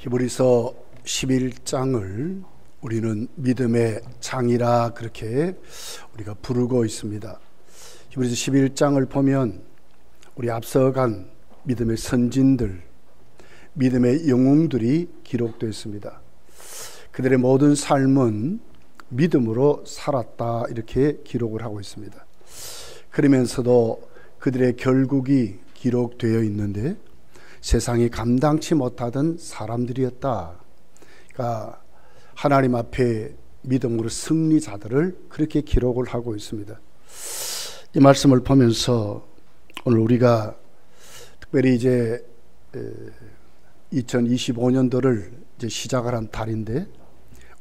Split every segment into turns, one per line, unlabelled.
히브리서 11장을 우리는 믿음의 장이라 그렇게 우리가 부르고 있습니다. 히브리서 11장을 보면 우리 앞서간 믿음의 선진들, 믿음의 영웅들이 기록되어 있습니다. 그들의 모든 삶은 믿음으로 살았다 이렇게 기록을 하고 있습니다. 그러면서도 그들의 결국이 기록되어 있는데 세상이 감당치 못하던 사람들이었다. 그러니까 하나님 앞에 믿음으로 승리자들을 그렇게 기록을 하고 있습니다. 이 말씀을 보면서 오늘 우리가 특별히 이제 2025년도를 이제 시작을 한 달인데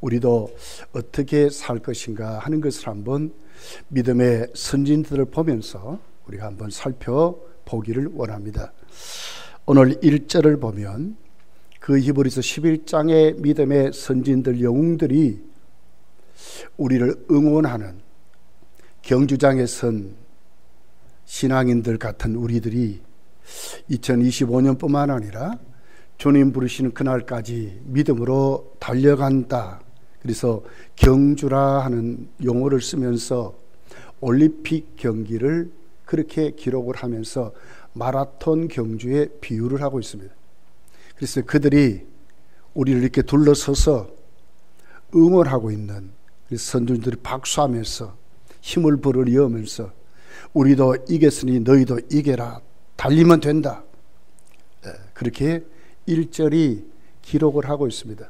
우리도 어떻게 살 것인가 하는 것을 한번 믿음의 선진들을 보면서 우리가 한번 살펴보기를 원합니다. 오늘 1절을 보면 그 히브리서 11장의 믿음의 선진들 영웅들이 우리를 응원하는 경주장에 선 신앙인들 같은 우리들이 2025년뿐만 아니라 주님 부르시는 그날까지 믿음으로 달려간다. 그래서 경주라 하는 용어를 쓰면서 올림픽 경기를 그렇게 기록을 하면서 마라톤 경주에 비유를 하고 있습니다. 그래서 그들이 우리를 이렇게 둘러서서 응원하고 있는 선진들이 박수하면서 힘을 불어넣으면서 우리도 이겼으니 너희도 이겨라, 달리면 된다, 그렇게 1절이 기록을 하고 있습니다.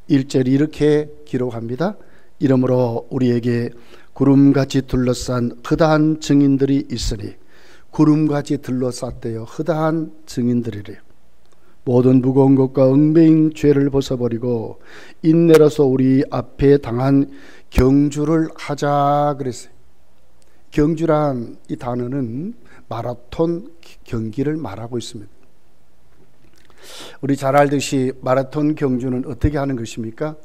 1절이 이렇게 기록합니다. 이러므로 우리에게 구름같이 둘러싼 허다한 증인들이 있으니, 구름같이 둘러쌌대요. 허다한 증인들이래요. 모든 무거운 것과 얽매인 죄를 벗어버리고 인내로서 우리 앞에 당한 경주를 하자 그랬어요. 경주란 이 단어는 마라톤 경기를 말하고 있습니다. 우리 잘 알듯이 마라톤 경주는 어떻게 하는 것입니까?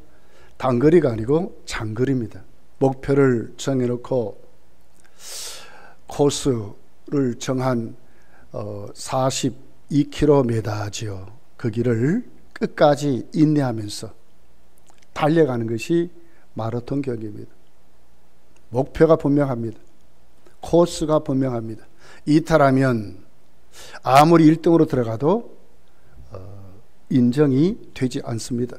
단거리가 아니고 장거리입니다. 목표를 정해놓고 코스를 정한 42km지요. 그 길을 끝까지 인내하면서 달려가는 것이 마라톤 경기입니다. 목표가 분명합니다. 코스가 분명합니다. 이탈하면 아무리 1등으로 들어가도 인정이 되지 않습니다.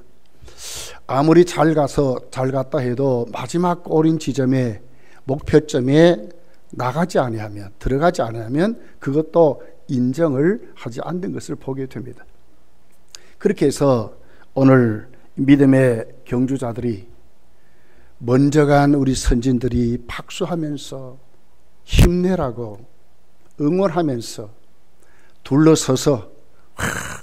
아무리 잘 갔다 해도 마지막 골인 지점에 목표점에 나가지 아니하면, 들어가지 않으면 그것도 인정을 하지 않는 것을 보게 됩니다. 그렇게 해서 오늘 믿음의 경주자들이 먼저 간 우리 선진들이 박수하면서 힘내라고 응원하면서 둘러서서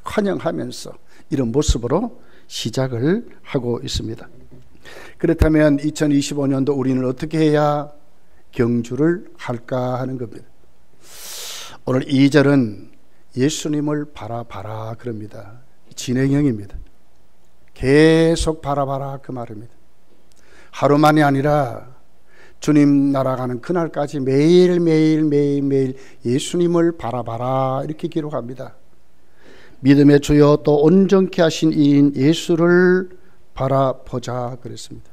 환영하면서 이런 모습으로 시작을 하고 있습니다. 그렇다면 2025년도 우리는 어떻게 해야 경주를 할까 하는 겁니다. 오늘 2절은 예수님을 바라봐라 그럽니다. 진행형입니다. 계속 바라봐라 그 말입니다. 하루만이 아니라 주님 날아가는 그날까지 매일 예수님을 바라봐라 이렇게 기록합니다. 믿음의 주여 또 온전케 하신 이인 예수를 바라보자 그랬습니다.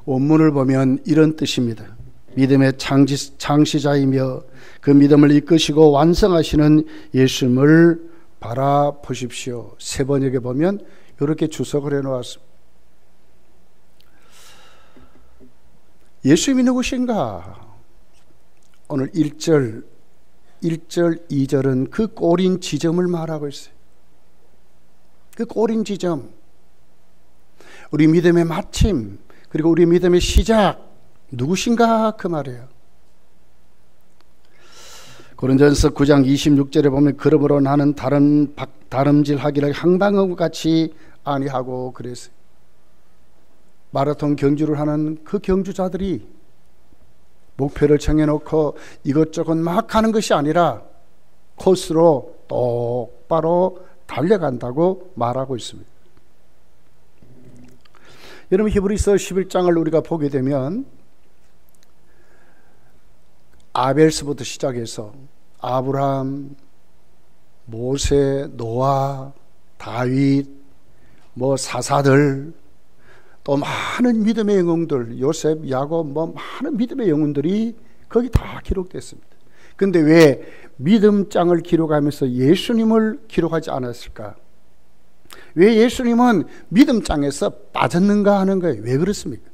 원문을 보면 이런 뜻입니다. 믿음의 창시자이며 그 믿음을 이끄시고 완성하시는 예수님을 바라보십시오. 세 번역에 보면 이렇게 주석을 해놓았습니다. 예수님이 누구신가? 오늘 1절, 2절은 그 꼬린 지점을 말하고 있어요. 그 꼬린 지점, 우리 믿음의 마침, 그리고 우리 믿음의 시작, 누구신가 그 말이에요. 고린도전서 9장 26절에 보면 그러므로 나는 다름질하기를 항방하고 같이 아니하고 그랬어요. 마라톤 경주를 하는 그 경주자들이 목표를 정해놓고 이것저것 막 하는 것이 아니라 코스로 똑바로 달려간다고 말하고 있습니다. 여러분 히브리서 11장을 우리가 보게 되면 아벨서부터 시작해서 아브라함, 모세, 노아, 다윗, 뭐 사사들, 또 많은 믿음의 영웅들, 요셉, 야곱, 뭐 많은 믿음의 영웅들이 거기 다 기록됐습니다. 근데 왜 믿음장을 기록하면서 예수님을 기록하지 않았을까? 왜 예수님은 믿음장에서 빠졌는가 하는 거예요. 왜 그렇습니까?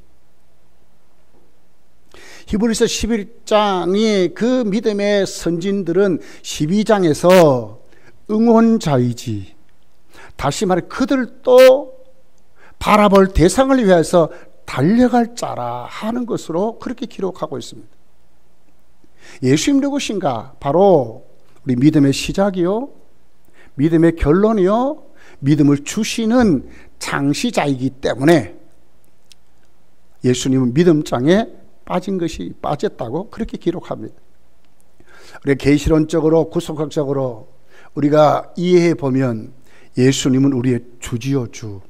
히브리서 11장의 그 믿음의 선진들은 12장에서 응원자이지, 다시 말해 그들도 바라볼 대상을 위해서 달려갈 자라 하는 것으로 그렇게 기록하고 있습니다. 예수님 누구신가? 바로 우리 믿음의 시작이요, 믿음의 결론이요, 믿음을 주시는 창시자이기 때문에 예수님은 믿음장에 빠졌다고 그렇게 기록합니다. 우리 계시론적으로, 구속학적으로 우리가 이해해 보면 예수님은 우리의 주지요, 주.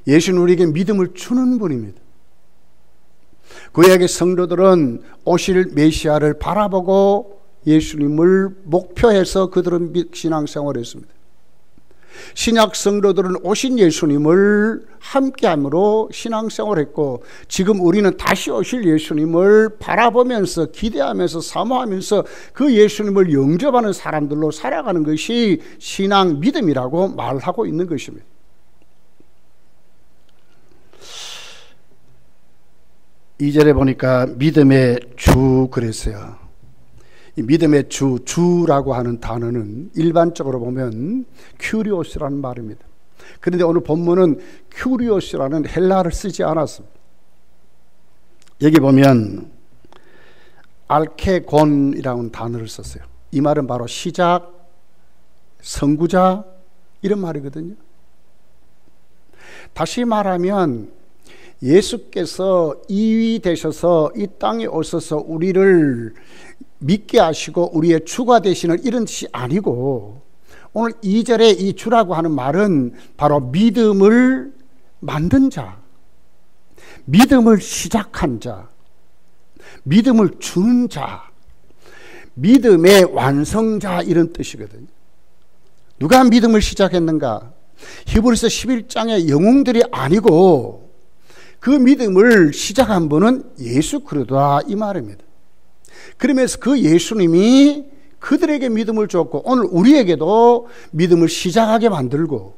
예수는 우리에게 믿음을 주는 분입니다. 구약의 성도들은 오실 메시아를 바라보고 예수님을 목표해서 그들은 신앙생활을 했습니다. 신약 성도들은 오신 예수님을 함께함으로 신앙생활을 했고, 지금 우리는 다시 오실 예수님을 바라보면서 기대하면서 사모하면서 그 예수님을 영접하는 사람들로 살아가는 것이 신앙 믿음이라고 말하고 있는 것입니다. 이 절에 보니까 믿음의 주 그랬어요. 이 믿음의 주라고 하는 단어는 일반적으로 보면 큐리오스라는 말입니다. 그런데 오늘 본문은 큐리오스라는 헬라어를 쓰지 않았습니다. 여기 보면 알케곤이라는 단어를 썼어요. 이 말은 바로 시작, 선구자 이런 말이거든요. 다시 말하면 예수께서 이위 되셔서 이 땅에 오셔서 우리를 믿게 하시고 우리의 주가 되시는 이런 뜻이 아니고, 오늘 2절에 이 주라고 하는 말은 바로 믿음을 만든 자, 믿음을 시작한 자, 믿음을 주는 자, 믿음의 완성자 이런 뜻이거든요. 누가 믿음을 시작했는가? 히브리서 11장의 영웅들이 아니고 그 믿음을 시작한 분은 예수 그리스도다 이 말입니다. 그러면서 그 예수님이 그들에게 믿음을 줬고 오늘 우리에게도 믿음을 시작하게 만들고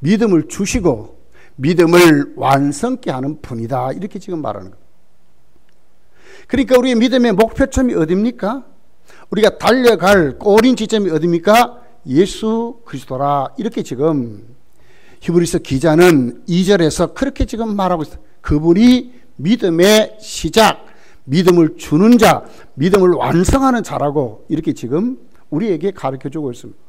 믿음을 주시고 믿음을 완성케 하는 분이다, 이렇게 지금 말하는 겁니다. 그러니까 우리의 믿음의 목표점이 어디입니까? 우리가 달려갈 꼬린 지점이 어디입니까? 예수 그리스도라, 이렇게 지금 히브리서 기자는 2절에서 그렇게 지금 말하고 있어요. 그분이 믿음의 시작, 믿음을 주는 자, 믿음을 완성하는 자라고 이렇게 지금 우리에게 가르쳐주고 있습니다.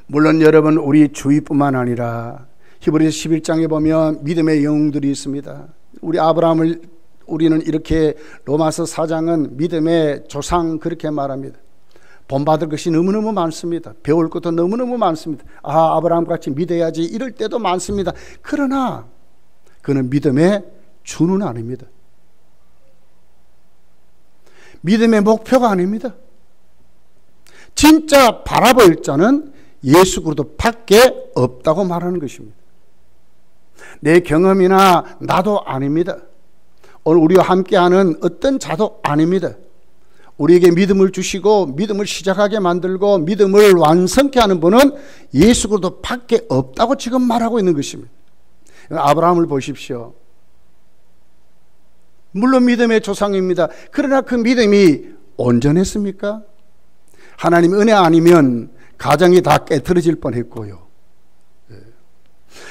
물론 여러분, 우리 주위뿐만 아니라 히브리서 11장에 보면 믿음의 영웅들이 있습니다. 우리 아브라함을 우리는 이렇게 로마서 4장은 믿음의 조상 그렇게 말합니다. 본받을 것이 너무너무 많습니다. 배울 것도 너무너무 많습니다. 아브라함같이 믿어야지 이럴 때도 많습니다. 그러나 그는 믿음의 주는 아닙니다. 믿음의 목표가 아닙니다. 진짜 바라볼 자는 예수 그리스도 밖에 없다고 말하는 것입니다. 내 경험이나 나도 아닙니다. 오늘 우리와 함께하는 어떤 자도 아닙니다. 우리에게 믿음을 주시고 믿음을 시작하게 만들고 믿음을 완성케 하는 분은 예수 그리스도 밖에 없다고 지금 말하고 있는 것입니다. 아브라함을 보십시오. 물론 믿음의 조상입니다. 그러나 그 믿음이 온전했습니까? 하나님의 은혜 아니면 가정이 다 깨트려질 뻔했고요.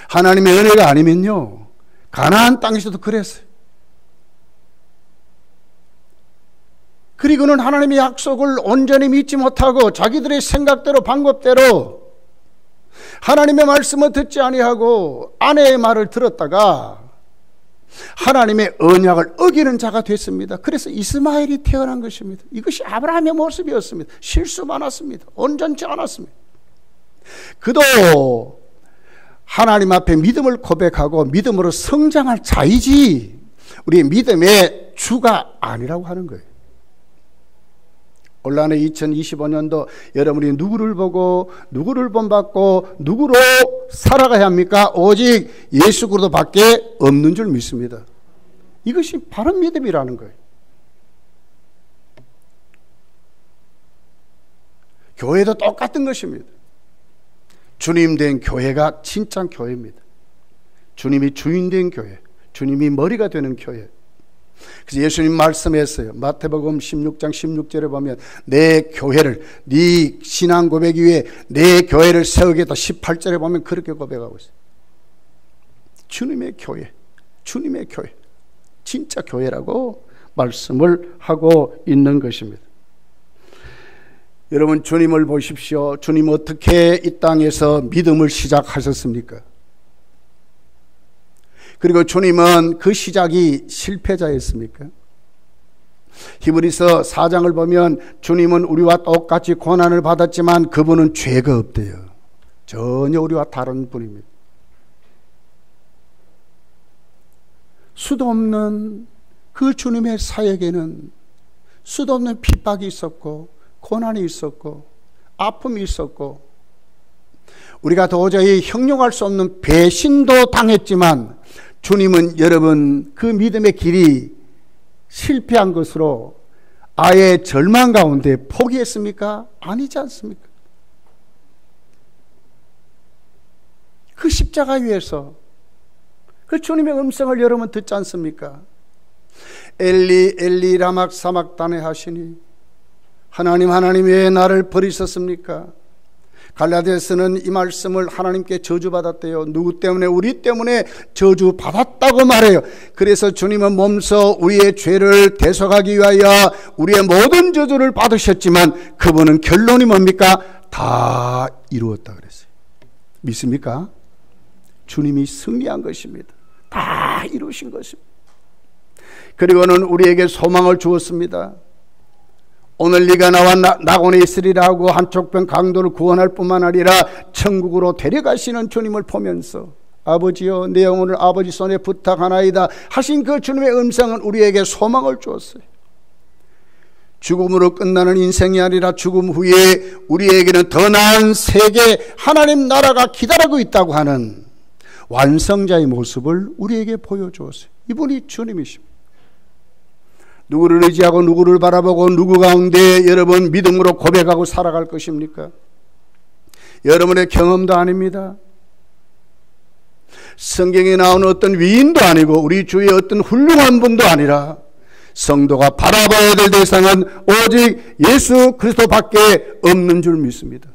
하나님의 은혜가 아니면요, 가나안 땅에서도 그랬어요. 그리고는 하나님의 약속을 온전히 믿지 못하고 자기들의 생각대로 방법대로 하나님의 말씀을 듣지 아니하고 아내의 말을 들었다가 하나님의 언약을 어기는 자가 됐습니다. 그래서 이스마엘이 태어난 것입니다. 이것이 아브라함의 모습이었습니다. 실수 많았습니다. 온전치 않았습니다. 그도 하나님 앞에 믿음을 고백하고 믿음으로 성장할 자이지 우리의 믿음의 주가 아니라고 하는 거예요. 올한해 2025년도 여러분이 누구를 보고 누구를 본받고 누구로 살아가야 합니까? 오직 예수 그리스도밖에 없는 줄 믿습니다. 이것이 바른 믿음이라는 거예요. 교회도 똑같은 것입니다. 주님 된 교회가 진짜 교회입니다. 주님이 주인 된 교회, 주님이 머리가 되는 교회. 그래서 예수님 말씀했어요. 마태복음 16장 16절에 보면 내 교회를, 네 신앙 고백 위에 내 교회를 세우겠다. 18절에 보면 그렇게 고백하고 있어요. 주님의 교회, 주님의 교회, 진짜 교회라고 말씀을 하고 있는 것입니다. 여러분, 주님을 보십시오. 주님 어떻게 이 땅에서 믿음을 시작하셨습니까? 그리고 주님은 그 시작이 실패자였습니까? 히브리서 4장을 보면 주님은 우리와 똑같이 고난을 받았지만 그분은 죄가 없대요. 전혀 우리와 다른 분입니다. 수도 없는 그 주님의 사역에는 수도 없는 핍박이 있었고 고난이 있었고 아픔이 있었고 우리가 도저히 형용할 수 없는 배신도 당했지만 주님은 여러분 그 믿음의 길이 실패한 것으로 아예 절망 가운데 포기했습니까? 아니지 않습니까? 그 십자가 위에서 그 주님의 음성을 여러분 듣지 않습니까? 엘리 엘리 라마 사막다네 하시니 하나님 하나님 왜 나를 버리셨습니까? 갈라디아서는 이 말씀을 하나님께 저주받았대요. 누구 때문에? 우리 때문에 저주받았다고 말해요. 그래서 주님은 몸소 우리의 죄를 대속하기 위하여 우리의 모든 저주를 받으셨지만 그분은 결론이 뭡니까? 다 이루었다 그랬어요. 믿습니까? 주님이 승리한 것입니다. 다 이루신 것입니다. 그리고는 우리에게 소망을 주었습니다. 오늘 네가 나와 낙원에 있으리라고 한쪽 편 강도를 구원할 뿐만 아니라 천국으로 데려가시는 주님을 보면서 아버지여 내 영혼을 아버지 손에 부탁하나이다 하신 그 주님의 음성은 우리에게 소망을 주었어요. 죽음으로 끝나는 인생이 아니라 죽음 후에 우리에게는 더 나은 세계 하나님 나라가 기다리고 있다고 하는 완성자의 모습을 우리에게 보여주었어요. 이분이 주님이십니다. 누구를 의지하고 누구를 바라보고 누구 가운데 여러분 믿음으로 고백하고 살아갈 것입니까? 여러분의 경험도 아닙니다. 성경에 나오는 어떤 위인도 아니고 우리 주위의 어떤 훌륭한 분도 아니라 성도가 바라봐야 될 대상은 오직 예수 그리스도밖에 없는 줄 믿습니다.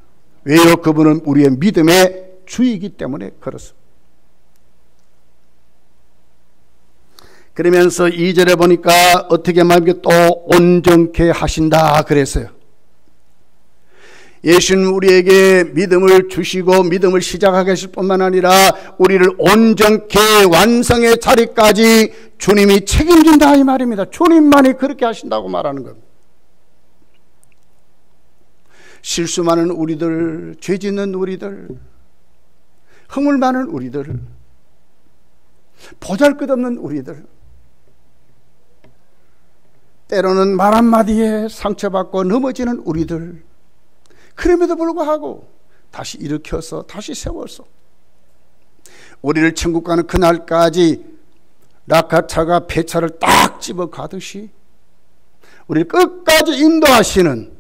왜요? 그분은 우리의 믿음의 주이기 때문에 그렇습니다. 그러면서 2절에 보니까 어떻게 말하면 또 온전케 하신다 그랬어요. 예수는 우리에게 믿음을 주시고 믿음을 시작하게 하실 뿐만 아니라 우리를 온전케 완성의 자리까지 주님이 책임진다 이 말입니다. 주님만이 그렇게 하신다고 말하는 겁니다. 실수 많은 우리들, 죄 짓는 우리들, 허물 많은 우리들, 보잘것없는 우리들, 때로는 말 한마디에 상처받고 넘어지는 우리들, 그럼에도 불구하고 다시 일으켜서 다시 세워서 우리를 천국 가는 그날까지 라카차가 배차를 딱 집어 가듯이 우리를 끝까지 인도하시는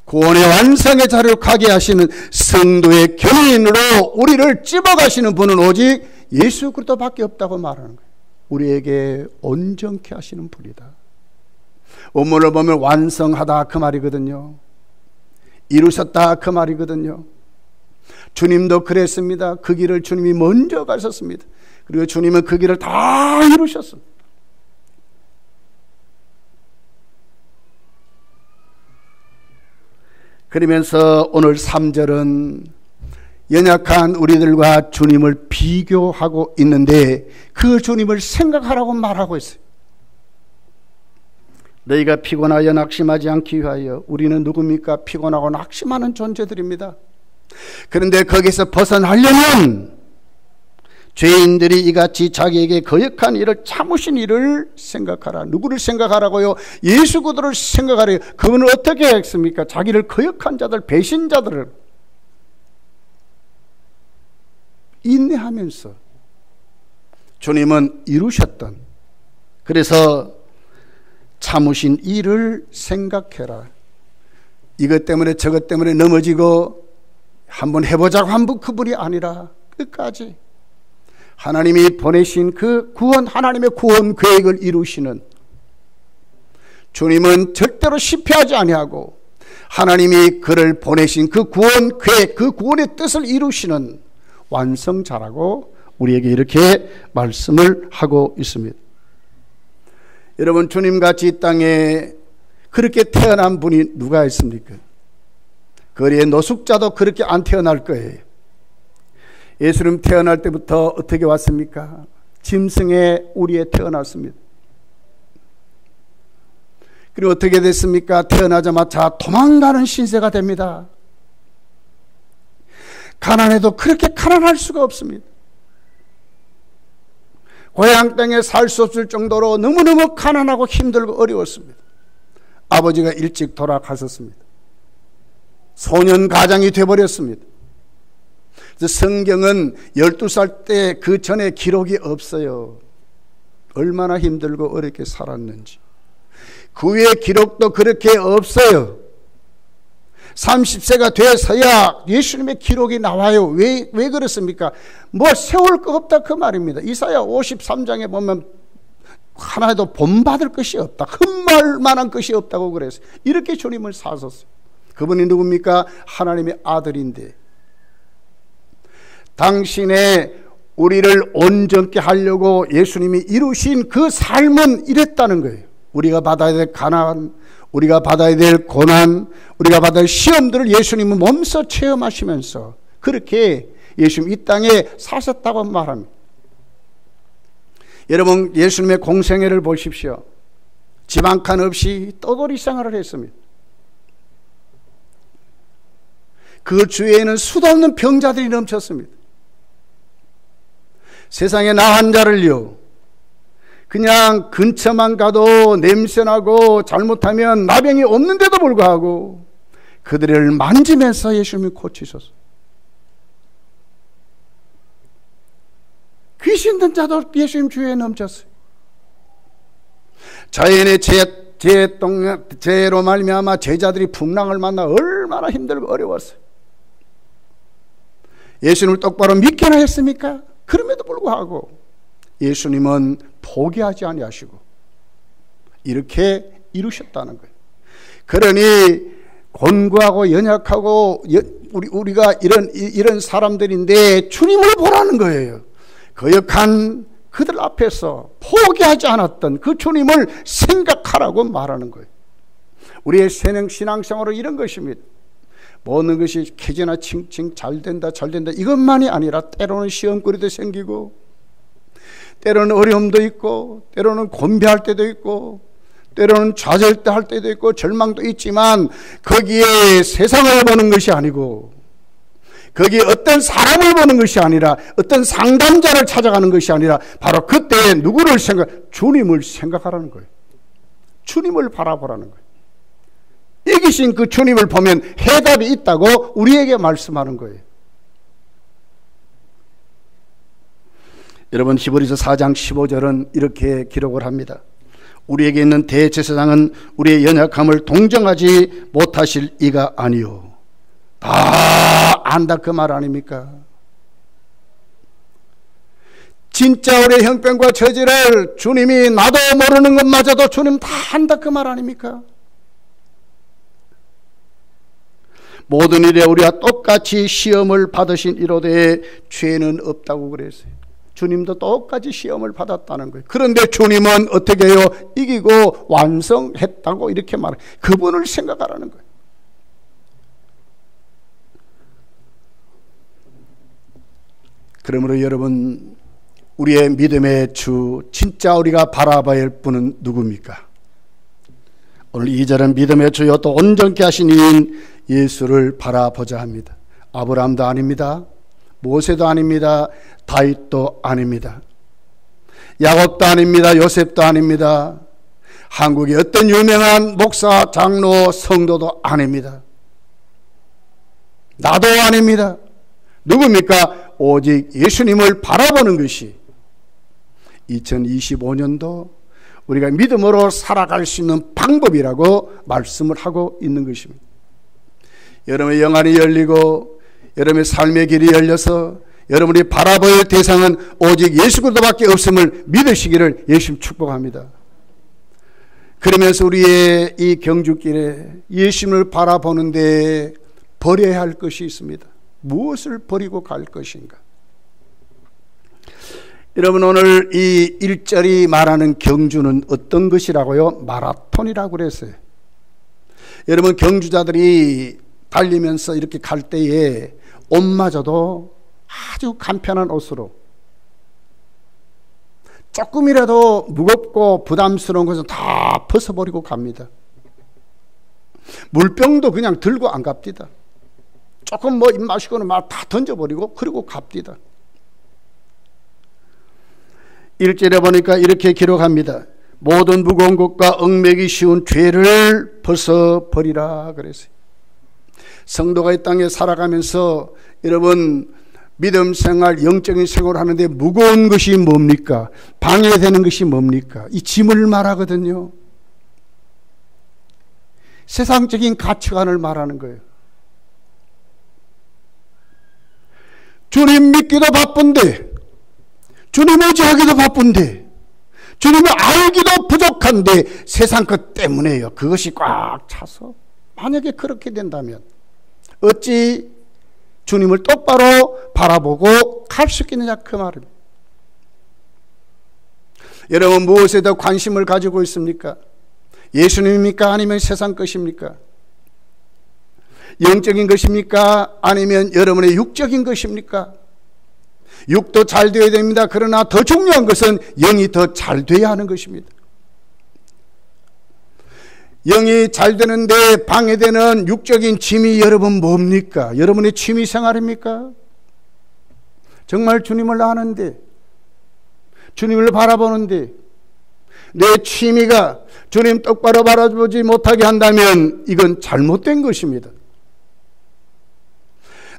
구원의 완성의 자리로 가게 하시는 성도의 견인으로 우리를 집어가시는 분은 오직 예수 그리스도밖에 없다고 말하는 거예요. 우리에게 온전케 하시는 분이다. 원문을 보면 완성하다 그 말이거든요. 이루셨다 그 말이거든요. 주님도 그랬습니다. 그 길을 주님이 먼저 가셨습니다. 그리고 주님은 그 길을 다 이루셨습니다. 그러면서 오늘 3절은 연약한 우리들과 주님을 비교하고 있는데 그 주님을 생각하라고 말하고 있어요. 너희가 피곤하여 낙심하지 않기 위하여. 우리는 누굽니까? 피곤하고 낙심하는 존재들입니다. 그런데 거기서 벗어나려면 죄인들이 이같이 자기에게 거역한 일을 참으신 일을 생각하라. 누구를 생각하라고요? 예수 그리스도를 생각하래요. 그분은 어떻게 했습니까? 자기를 거역한 자들, 배신자들을 인내하면서 주님은 이루셨던, 그래서 참으신 일을 생각해라. 이것 때문에 저것 때문에 넘어지고 한번 해보자고 한 그분이 아니라 끝까지 하나님이 보내신 그 구원, 하나님의 구원 계획을 이루시는, 주님은 절대로 실패하지 아니하고 하나님이 그를 보내신 그 구원 계획, 그 구원의 뜻을 이루시는 완성자라고 우리에게 이렇게 말씀을 하고 있습니다. 여러분, 주님같이 이 땅에 그렇게 태어난 분이 누가 있습니까? 거리의 노숙자도 그렇게 안 태어날 거예요. 예수님 태어날 때부터 어떻게 왔습니까? 짐승의 우리에 태어났습니다. 그리고 어떻게 됐습니까? 태어나자마자 도망가는 신세가 됩니다. 가난해도 그렇게 가난할 수가 없습니다. 고향 땅에 살 수 없을 정도로 너무너무 가난하고 힘들고 어려웠습니다. 아버지가 일찍 돌아가셨습니다. 소년 가장이 되어버렸습니다. 성경은 12살 때 그 전에 기록이 없어요. 얼마나 힘들고 어렵게 살았는지. 그 외의 기록도 그렇게 없어요. 30세가 돼서야 예수님의 기록이 나와요. 왜 그렇습니까? 뭐 세울 거 없다 그 말입니다. 이사야 53장에 보면 하나도 본받을 것이 없다, 흠말 만한 것이 없다고 그랬어요. 이렇게 주님을 사셨어요. 그분이 누굽니까? 하나님의 아들인데, 당신의 우리를 온전케 하려고 예수님이 이루신 그 삶은 이랬다는 거예요. 우리가 받아야 될 가난, 우리가 받아야 될 고난, 우리가 받아야 할 시험들을 예수님은 몸소 체험하시면서 그렇게 예수님 이 땅에 사셨다고 말합니다. 여러분, 예수님의 공생애를 보십시오. 집 한 칸 없이 떠돌이 생활을 했습니다. 그 주위에는 수도 없는 병자들이 넘쳤습니다. 세상에 나 환자를요, 그냥 근처만 가도 냄새나고 잘못하면 나병이 없는데도 불구하고 그들을 만지면서 예수님이 고치셨어요. 귀신 든 자도 예수님 주위에 넘쳤어요. 자연의 재해로 말미암아 제자들이 풍랑을 만나 얼마나 힘들고 어려웠어요. 예수님을 똑바로 믿기나 했습니까? 그럼에도 불구하고 예수님은 포기하지 아니하시고 이렇게 이루셨다는 거예요. 그러니 곤고하고 연약하고 우리가 이런 사람들인데 주님을 보라는 거예요. 거역한 그들 앞에서 포기하지 않았던 그 주님을 생각하라고 말하는 거예요. 우리의 신앙생활은 이런 것입니다. 모든 것이 캐지나 칭칭 잘된다 이것만이 아니라 때로는 시험거리도 생기고, 때로는 어려움도 있고, 때로는 곤비할 때도 있고, 때로는 좌절할 때도 있고, 절망도 있지만 거기에 세상을 보는 것이 아니고, 거기에 어떤 사람을 보는 것이 아니라, 어떤 상담자를 찾아가는 것이 아니라 바로 그때 누구를 주님을 생각하라는 거예요. 주님을 바라보라는 거예요. 이기신 그 주님을 보면 해답이 있다고 우리에게 말씀하는 거예요. 여러분, 히브리서 4장 15절은 이렇게 기록을 합니다. 우리에게 있는 대제사장은 우리의 연약함을 동정하지 못하실 이가 아니요, 다 안다 그 말 아닙니까? 진짜 우리의 형편과 처지를 주님이 나도 모르는 것마저도 주님 다 안다 그 말 아닙니까? 모든 일에 우리가 똑같이 시험을 받으신 이로되 죄는 없다고 그랬어요. 주님도 똑같이 시험을 받았다는 거예요. 그런데 주님은 어떻게 해요? 이기고 완성했다고 이렇게 말해요. 그분을 생각하라는 거예요. 그러므로 여러분, 우리의 믿음의 주, 진짜 우리가 바라봐야 할 분은 누굽니까? 오늘 2절은 믿음의 주여 또 온전케 하신 이인 예수를 바라보자 합니다. 아브라함도 아닙니다. 모세도 아닙니다. 다윗도 아닙니다. 야곱도 아닙니다. 요셉도 아닙니다. 한국의 어떤 유명한 목사, 장로, 성도도 아닙니다. 나도 아닙니다. 누굽니까? 오직 예수님을 바라보는 것이 2025년도 우리가 믿음으로 살아갈 수 있는 방법이라고 말씀을 하고 있는 것입니다. 여러분의 영안이 열리고 여러분의 삶의 길이 열려서 여러분이 바라볼 대상은 오직 예수 그리스도밖에 없음을 믿으시기를 예수님 축복합니다. 그러면서 우리의 이 경주길에 예수님을 바라보는데 버려야 할 것이 있습니다. 무엇을 버리고 갈 것인가? 여러분, 오늘 이 1절이 말하는 경주는 어떤 것이라고요? 마라톤이라고 그랬어요. 여러분, 경주자들이 달리면서 이렇게 갈 때에 옷마저도 아주 간편한 옷으로, 조금이라도 무겁고 부담스러운 것은 다 벗어버리고 갑니다. 물병도 그냥 들고 안 갑니다. 조금 뭐 입 마시고는 막 다 던져버리고 그리고 갑니다. 1절에 보니까 이렇게 기록합니다. 모든 무거운 것과 얽매기 쉬운 죄를 벗어버리라 그랬어요. 성도가 이 땅에 살아가면서 여러분 믿음 생활, 영적인 생활을 하는데 무거운 것이 뭡니까? 방해되는 것이 뭡니까? 이 짐을 말하거든요. 세상적인 가치관을 말하는 거예요. 주님 믿기도 바쁜데, 주님 의지하기도 바쁜데, 주님을 알기도 부족한데 세상 것 때문에요. 그것이 꽉 차서 만약에 그렇게 된다면 어찌 주님을 똑바로 바라보고 갈 수 있겠느냐 그 말입니다. 여러분 무엇에 더 관심을 가지고 있습니까? 예수님입니까? 아니면 세상 것입니까? 영적인 것입니까? 아니면 여러분의 육적인 것입니까? 육도 잘 되어야 됩니다. 그러나 더 중요한 것은 영이 더 잘 되어야 하는 것입니다. 영이 잘 되는데 방해되는 육적인 짐이 여러분 뭡니까? 여러분의 취미 생활입니까? 정말 주님을 아는데, 주님을 바라보는데 내 취미가 주님 똑바로 바라보지 못하게 한다면 이건 잘못된 것입니다.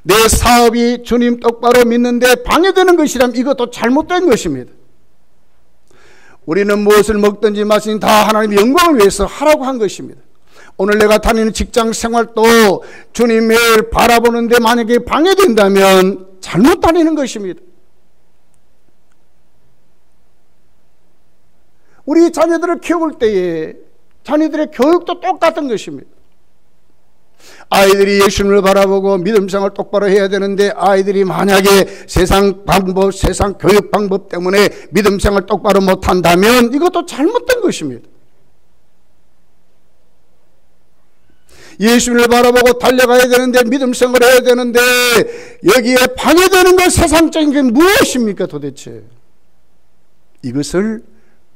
내 사업이 주님 똑바로 믿는데 방해되는 것이라면 이것도 잘못된 것입니다. 우리는 무엇을 먹든지 마시든지 다 하나님의 영광을 위해서 하라고 한 것입니다. 오늘 내가 다니는 직장 생활도 주님을 바라보는데 만약에 방해된다면 잘못 다니는 것입니다. 우리 자녀들을 키울 때에 자녀들의 교육도 똑같은 것입니다. 아이들이 예수님을 바라보고 믿음 생활을 똑바로 해야 되는데 아이들이 만약에 세상 방법, 세상 교육 방법 때문에 믿음 생활을 똑바로 못한다면 이것도 잘못된 것입니다. 예수님을 바라보고 달려가야 되는데 믿음 생활을 해야 되는데 여기에 방해되는 것 세상적인 게 무엇입니까 도대체? 이것을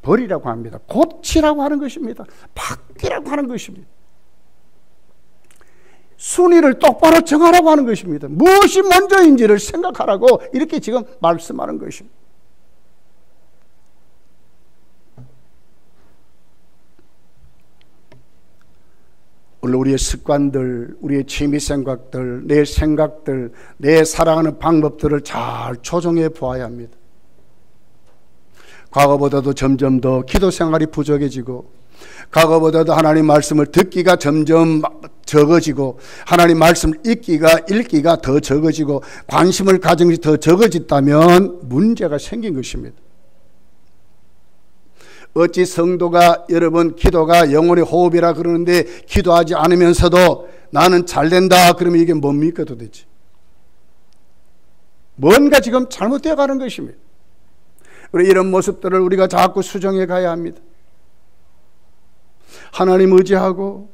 버리라고 합니다. 고치라고 하는 것입니다. 바뀌라고 하는 것입니다. 순위를 똑바로 정하라고 하는 것입니다. 무엇이 먼저인지를 생각하라고 이렇게 지금 말씀하는 것입니다. 오늘 우리의 습관들, 우리의 취미 생각들, 내 생각들, 내 살아가는 방법들을 잘 조정해 보아야 합니다. 과거보다도 점점 더 기도 생활이 부족해지고 과거보다도 하나님 말씀을 듣기가 점점 적어지고 하나님 말씀을 읽기가 더 적어지고 관심을 가진 것이 더 적어졌다면 문제가 생긴 것입니다. 어찌 성도가 여러분 기도가 영혼의 호흡이라 그러는데 기도하지 않으면서도 나는 잘 된다 그러면 이게 뭡니까 도대체? 뭔가 지금 잘못되어 가는 것입니다. 우리 이런 모습들을 우리가 자꾸 수정해 가야 합니다. 하나님 의지하고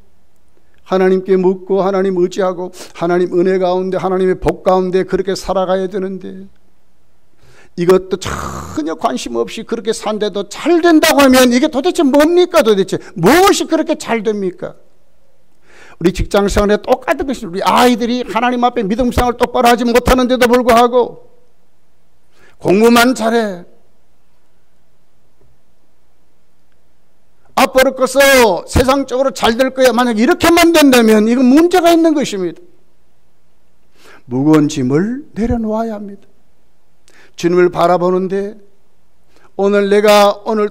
하나님께 묻고 하나님 의지하고 하나님 은혜 가운데 하나님의 복 가운데 그렇게 살아가야 되는데 이것도 전혀 관심 없이 그렇게 산데도 잘 된다고 하면 이게 도대체 뭡니까 도대체? 무엇이 그렇게 잘 됩니까? 우리 직장 생활에 똑같은 것입니다. 우리 아이들이 하나님 앞에 믿음 생활을 똑바로 하지 못하는데도 불구하고 공부만 잘해. 앞으로 커서 세상적으로 잘 될 거야. 만약 이렇게만 된다면 이건 문제가 있는 것입니다. 무거운 짐을 내려놓아야 합니다. 주님을 바라보는데 오늘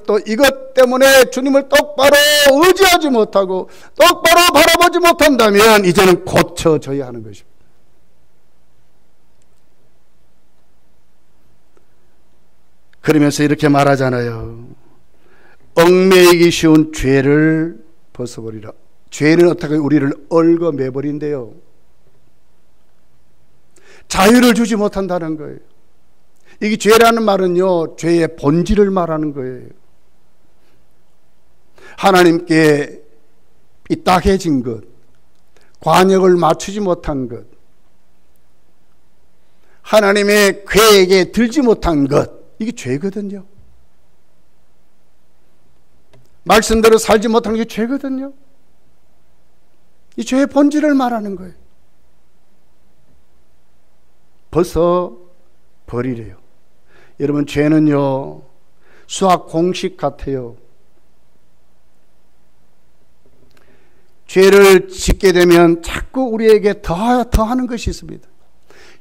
또 이것 때문에 주님을 똑바로 의지하지 못하고 똑바로 바라보지 못한다면 이제는 고쳐져야 하는 것입니다. 그러면서 이렇게 말하잖아요. 얽매이기 쉬운 죄를 벗어버리라. 죄는 어떻게 우리를 얽어매버린대요. 자유를 주지 못한다는 거예요. 이게 죄라는 말은요, 죄의 본질을 말하는 거예요. 하나님께 삐딱해진 것, 관역을 맞추지 못한 것, 하나님의 계획에 들지 못한 것, 이게 죄거든요. 말씀대로 살지 못하는 게 죄거든요. 이 죄의 본질을 말하는 거예요. 벗어 버리래요. 여러분, 죄는요, 수학 공식 같아요. 죄를 짓게 되면 자꾸 우리에게 더하는 것이 있습니다.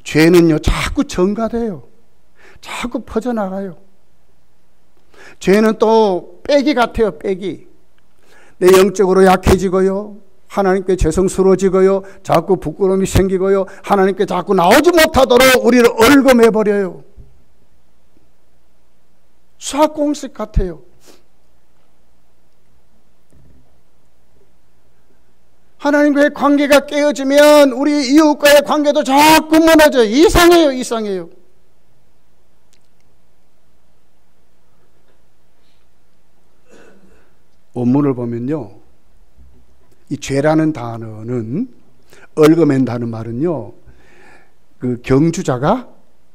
죄는요, 자꾸 증가돼요. 자꾸 퍼져나가요. 죄는 또 빼기 같아요. 빼기. 내 영적으로 약해지고요, 하나님께 죄성스러워지고요, 자꾸 부끄러움이 생기고요, 하나님께 자꾸 나오지 못하도록 우리를 얽어매버려요. 수학 공식 같아요. 하나님과의 관계가 깨어지면 우리 이웃과의 관계도 자꾸 무너져요. 이상해요. 원문을 보면요, 이 죄라는 단어는, 얽어맨다는 말은요, 그 경주자가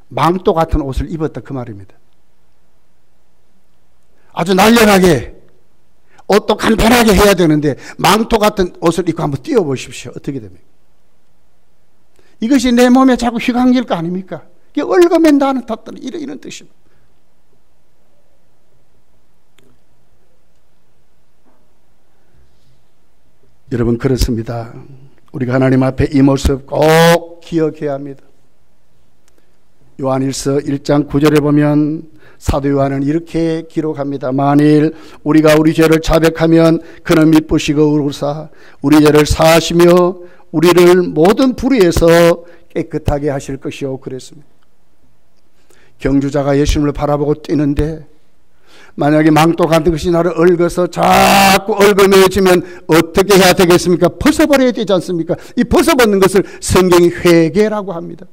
망토 같은 옷을 입었다 그 말입니다. 아주 날렵하게 옷도 간편하게 해야 되는데 망토 같은 옷을 입고 한번 뛰어보십시오. 어떻게 됩니까? 이것이 내 몸에 자꾸 휘감길 거 아닙니까? 이게 얽어맨다는 이런 뜻입니다. 여러분, 그렇습니다. 우리가 하나님 앞에 이 모습 꼭 기억해야 합니다. 요한일서 1장 9절에 보면 사도 요한은 이렇게 기록합니다. 만일 우리가 우리 죄를 자백하면 그는 미쁘시고 의로우사 우리 죄를 사하시며 우리를 모든 불의에서 깨끗하게 하실 것이요, 그랬습니다. 경주자가 예수님을 바라보고 뛰는데 만약에 망토 같은 것이 나를 얽어서 자꾸 얽어매어지면 어떻게 해야 되겠습니까? 벗어버려야 되지 않습니까? 이 벗어버리는 것을 성경이 회개라고 합니다.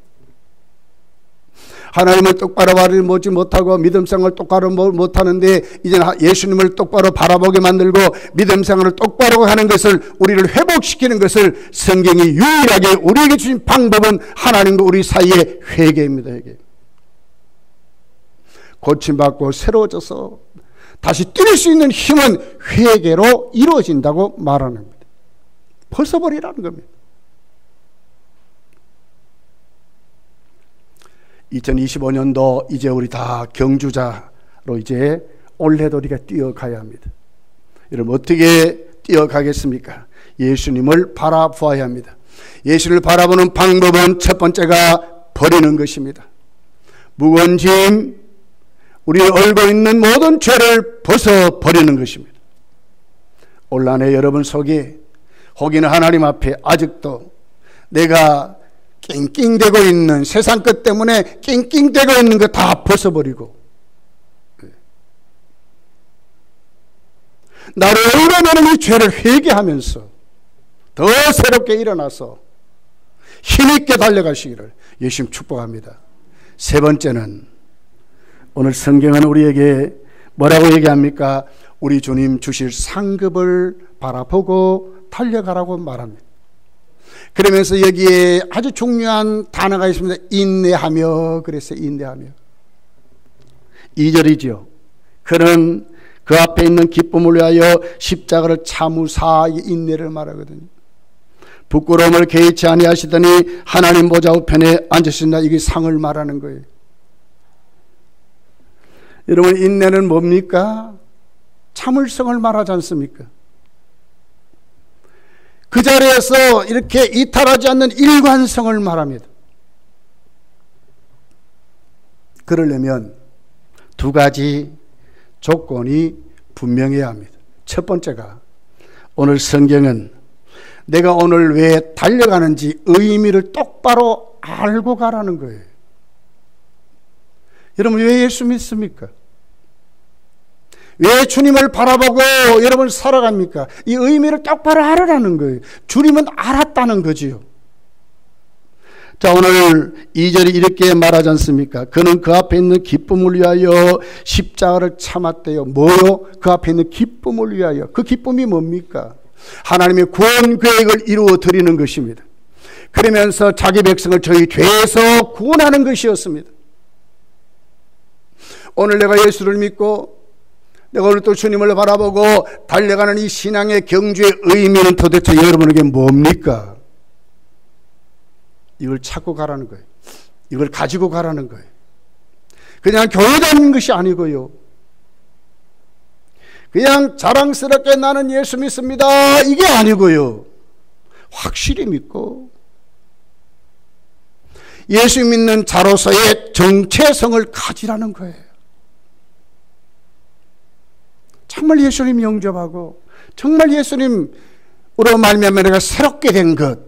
하나님을 똑바로 바라보지 못하고 믿음생활을 똑바로 못하는데 이제 예수님을 똑바로 바라보게 만들고 믿음생활을 똑바로 하는 것을, 우리를 회복시키는 것을 성경이 유일하게 우리에게 주신 방법은 하나님과 우리 사이의 회개입니다. 회개. 고침받고 새로워져서 다시 뛸 수 있는 힘은 회개로 이루어진다고 말하는 겁니다. 벗어버리라는 겁니다. 2025년도 이제 우리 다 경주자로 이제 올해도 우리가 뛰어가야 합니다. 여러분, 어떻게 뛰어가겠습니까? 예수님을 바라보아야 합니다. 예수를 바라보는 방법은 첫 번째가 버리는 것입니다. 무거운 짐, 우리를 얽고 있는 모든 죄를 벗어버리는 것입니다. 올 한해 여러분 속에 혹여나 하나님 앞에 아직도 내가 낑낑대고 있는, 세상 것 때문에 낑낑대고 있는 거 다 벗어버리고 나를 얽어매는 이 죄를 회개하면서 더 새롭게 일어나서 힘있게 달려가시기를 예수님 축복합니다. 세 번째는, 오늘 성경은 우리에게 뭐라고 얘기합니까? 우리 주님 주실 상급을 바라보고 달려가라고 말합니다. 그러면서 여기에 아주 중요한 단어가 있습니다. 인내하며, 그랬어요. 인내하며. 2절이죠. 그는 그 앞에 있는 기쁨을 위하여 십자가를 참으사, 인내를 말하거든요. 부끄러움을 개의치 아니하시더니 하나님 보좌 우편에 앉으신다. 이게 상을 말하는 거예요. 여러분, 인내는 뭡니까? 참을성을 말하지 않습니까? 그 자리에서 이렇게 이탈하지 않는 일관성을 말합니다. 그러려면 두 가지 조건이 분명해야 합니다. 첫 번째가, 오늘 성경은 내가 오늘 왜 달려가는지 의미를 똑바로 알고 가라는 거예요. 여러분, 왜 예수 믿습니까? 왜 주님을 바라보고 여러분 살아갑니까? 이 의미를 똑바로 알아라는 거예요. 주님은 알았다는 거지요. 자, 오늘 2절이 이렇게 말하지 않습니까? 그는 그 앞에 있는 기쁨을 위하여 십자가를 참았대요. 뭐요? 그 앞에 있는 기쁨을 위하여. 그 기쁨이 뭡니까? 하나님의 구원 계획을 이루어 드리는 것입니다. 그러면서 자기 백성을 저희 죄에서 구원하는 것이었습니다. 오늘 내가 예수를 믿고 내가 오늘 또 주님을 바라보고 달려가는 이 신앙의 경주의 의미는 도대체 여러분에게 뭡니까? 이걸 찾고 가라는 거예요. 이걸 가지고 가라는 거예요. 그냥 교회 다니는 것이 아니고요. 그냥 자랑스럽게 나는 예수 믿습니다, 이게 아니고요. 확실히 믿고 예수 믿는 자로서의 정체성을 가지라는 거예요. 정말 예수님 영접하고 정말 예수님으로 말미암아 내가 새롭게 된 것,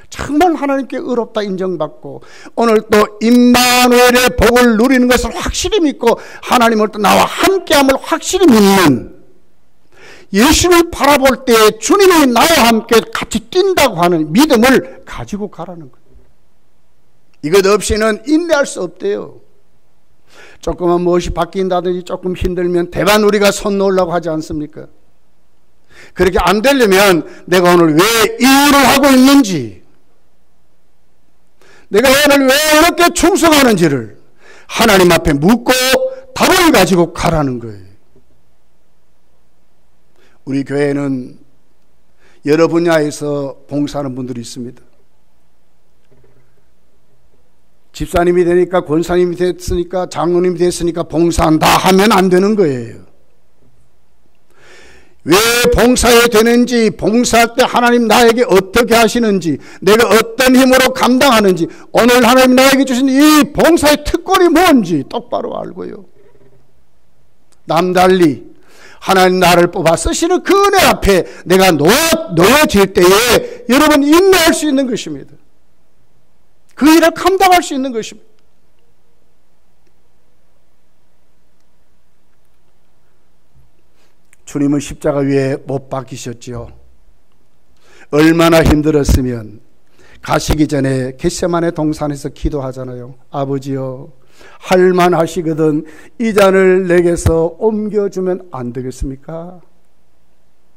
정말 하나님께 의롭다 인정받고 오늘 또 임마누엘의 복을 누리는 것을 확실히 믿고 하나님을 또 나와 함께함을 확실히 믿는, 예수를 바라볼 때 주님이 나와 함께 같이 뛴다고 하는 믿음을 가지고 가라는 거예요. 이것 없이는 인내할 수 없대요. 조금만 무엇이 바뀐다든지 조금 힘들면 대반 우리가 손 놓으려고 하지 않습니까? 그렇게 안 되려면 내가 오늘 왜 이 일을 하고 있는지, 내가 오늘 왜 이렇게 충성하는지를 하나님 앞에 묻고 답을 가지고 가라는 거예요. 우리 교회는 여러 분야에서 봉사하는 분들이 있습니다. 집사님이 되니까, 권사님이 됐으니까, 장로님이 됐으니까 봉사한다 하면 안 되는 거예요. 왜 봉사해야 되는지, 봉사할 때 하나님 나에게 어떻게 하시는지, 내가 어떤 힘으로 감당하는지, 오늘 하나님 나에게 주신 이 봉사의 특권이 뭔지 똑바로 알고요. 남달리 하나님 나를 뽑아 쓰시는 그 은혜 앞에 내가 놓여질 때에 여러분 인내할 수 있는 것입니다. 그 일을 감당할 수 있는 것입니다. 주님은 십자가 위에 못 박히셨지요. 얼마나 힘들었으면 가시기 전에 겟세마네 동산에서 기도하잖아요. 아버지여, 할만하시거든 이 잔을 내게서 옮겨주면 안 되겠습니까?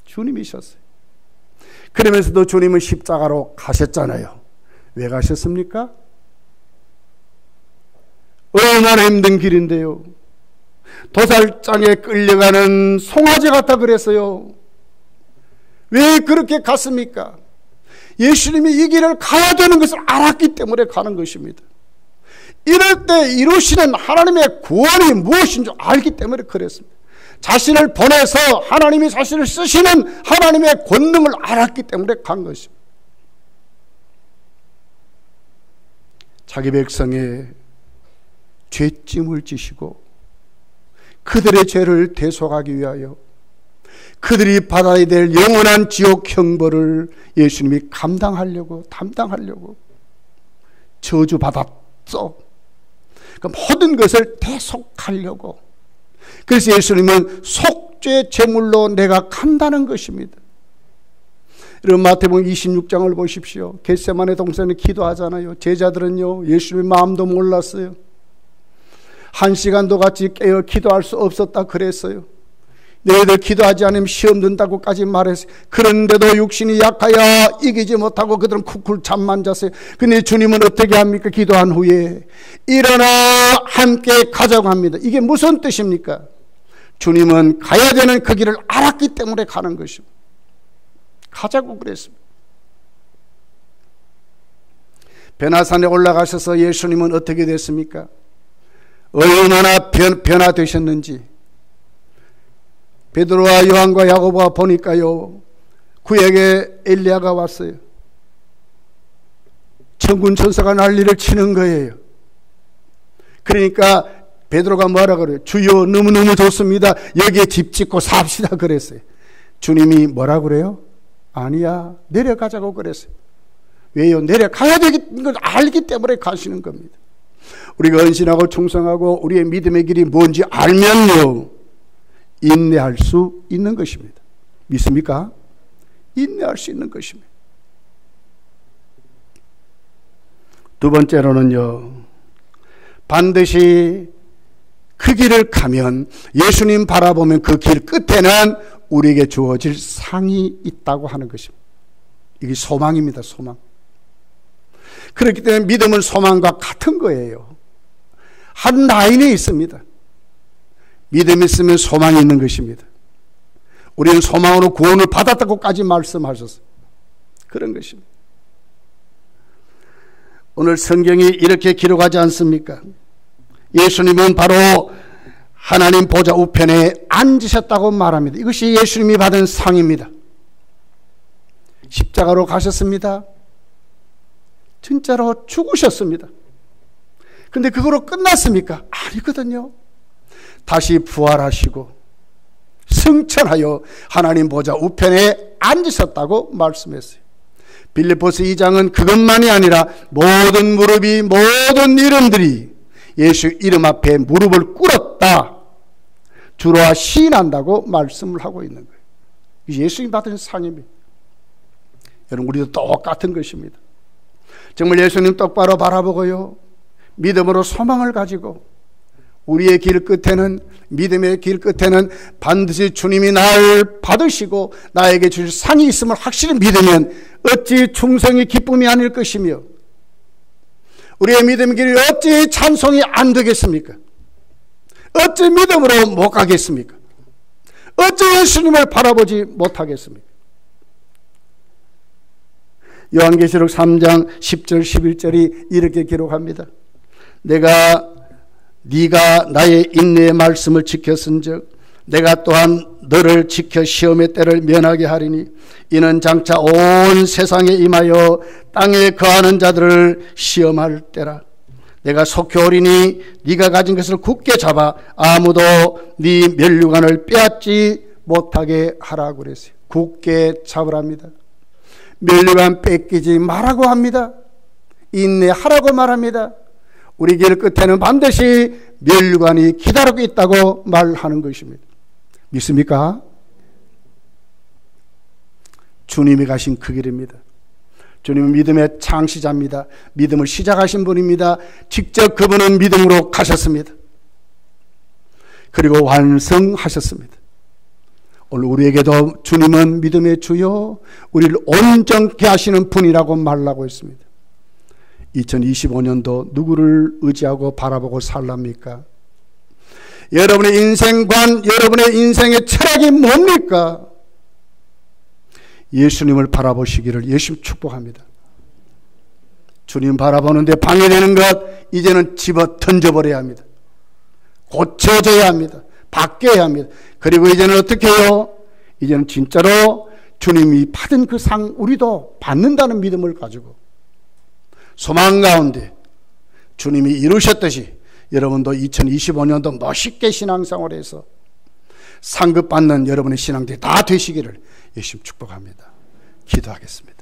주님이셨어요. 그러면서도 주님은 십자가로 가셨잖아요. 왜 가셨습니까? 얼마나 힘든 길인데요. 도살장에 끌려가는 송아지 같다 그랬어요. 왜 그렇게 갔습니까? 예수님이 이 길을 가야 되는 것을 알았기 때문에 가는 것입니다. 이럴 때 이루시는 하나님의 구원이 무엇인 줄 알기 때문에 그랬습니다. 자신을 보내서 하나님이 자신을 쓰시는 하나님의 권능을 알았기 때문에 간 것입니다. 자기 백성의 죄짐을 지시고 그들의 죄를 대속하기 위하여 그들이 받아야 될 영원한 지옥 형벌을 예수님이 담당하려고 저주받았어. 그 모든 것을 대속하려고. 그래서 예수님은 속죄 제물로 내가 간다는 것입니다. 여러분 마태복음 26장을 보십시오. 겟세마네 동산에 기도하잖아요. 제자들은요 예수님의 마음도 몰랐어요. 1시간도 같이 깨어 기도할 수 없었다 그랬어요. 너희들 기도하지 않으면 시험 든다고까지 말했어요. 그런데도 육신이 약하여 이기지 못하고 그들은 쿨쿨 잠만 잤어요. 근데 주님은 어떻게 합니까? 기도한 후에 일어나 함께 가자고 합니다. 이게 무슨 뜻입니까? 주님은 가야 되는 그 길을 알았기 때문에 가는 것입니다. 가자고 그랬습니다. 변화산에 올라가셔서 예수님은 어떻게 됐습니까? 얼마나 변화되셨는지 베드로와 요한과 야고보가 보니까요, 그에게 엘리야가 왔어요. 천군 천사가 난리를 치는 거예요. 그러니까 베드로가 뭐라 그래요? 주여, 너무너무 좋습니다. 여기에 집 짓고 삽시다 그랬어요. 주님이 뭐라 그래요? 아니야, 내려가자고 그랬어요. 왜요? 내려가야 되는 걸 알기 때문에 가시는 겁니다. 우리가 헌신하고 충성하고 우리의 믿음의 길이 뭔지 알면요, 인내할 수 있는 것입니다. 믿습니까? 인내할 수 있는 것입니다. 두 번째로는요, 반드시 그 길을 가면, 예수님 바라보면 그 길 끝에는 우리에게 주어질 상이 있다고 하는 것입니다. 이게 소망입니다. 소망. 그렇기 때문에 믿음은 소망과 같은 거예요. 한 라인에 있습니다. 믿음이 있으면 소망이 있는 것입니다. 우리는 소망으로 구원을 받았다고까지 말씀하셨어요. 그런 것입니다. 오늘 성경이 이렇게 기록하지 않습니까? 예수님은 바로 하나님 보좌 우편에 앉으셨다고 말합니다. 이것이 예수님이 받은 상입니다. 십자가로 가셨습니다. 진짜로 죽으셨습니다. 근데 그거로 끝났습니까? 아니거든요. 다시 부활하시고 승천하여 하나님 보좌 우편에 앉으셨다고 말씀했어요. 빌립보서 2장은 그것만이 아니라 모든 무릎이, 모든 이름들이 예수 이름 앞에 무릎을 꿇었다, 주로 시인한다고 말씀을 하고 있는 거예요. 예수님 받은 상입니다. 여러분, 우리도 똑같은 것입니다. 정말 예수님 똑바로 바라보고요, 믿음으로 소망을 가지고 우리의 길 끝에는, 믿음의 길 끝에는 반드시 주님이 나를 받으시고 나에게 주실 상이 있음을 확실히 믿으면 어찌 충성이 기쁨이 아닐 것이며, 우리의 믿음의 길이 어찌 찬송이 안 되겠습니까? 어찌 믿음으로 못 가겠습니까? 어찌 예수님을 바라보지 못하겠습니까? 요한계시록 3장 10절 11절이 이렇게 기록합니다. 네가 나의 인내의 말씀을 지켰은즉 내가 또한 너를 지켜 시험의 때를 면하게 하리니 이는 장차 온 세상에 임하여 땅에 거하는 자들을 시험할 때라. 내가 속히 오리니 네가 가진 것을 굳게 잡아 아무도 네 면류관을 빼앗지 못하게 하라고 그랬어요. 굳게 잡으랍니다. 면류관 뺏기지 말라고 합니다. 인내하라고 말합니다. 우리 길 끝에는 반드시 면류관이 기다리고 있다고 말하는 것입니다. 믿습니까? 주님이 가신 그 길입니다. 주님은 믿음의 창시자입니다. 믿음을 시작하신 분입니다. 직접 그분은 믿음으로 가셨습니다. 그리고 완성하셨습니다. 오늘 우리에게도 주님은 믿음의 주요, 우리를 온전케 하시는 분이라고 말하고 있습니다. 2025년도 누구를 의지하고 바라보고 살랍니까? 여러분의 인생관, 여러분의 인생의 철학이 뭡니까? 예수님을 바라보시기를 예수님 축복합니다. 주님 바라보는데 방해되는 것, 이제는 집어 던져버려야 합니다. 고쳐져야 합니다. 바뀌어야 합니다. 그리고 이제는 어떻게 해요? 이제는 진짜로 주님이 받은 그 상 우리도 받는다는 믿음을 가지고 소망 가운데 주님이 이루셨듯이 여러분도 2025년도 멋있게 신앙생활에서 상급받는 여러분의 신앙들이 다 되시기를 예수님 축복합니다. 기도하겠습니다.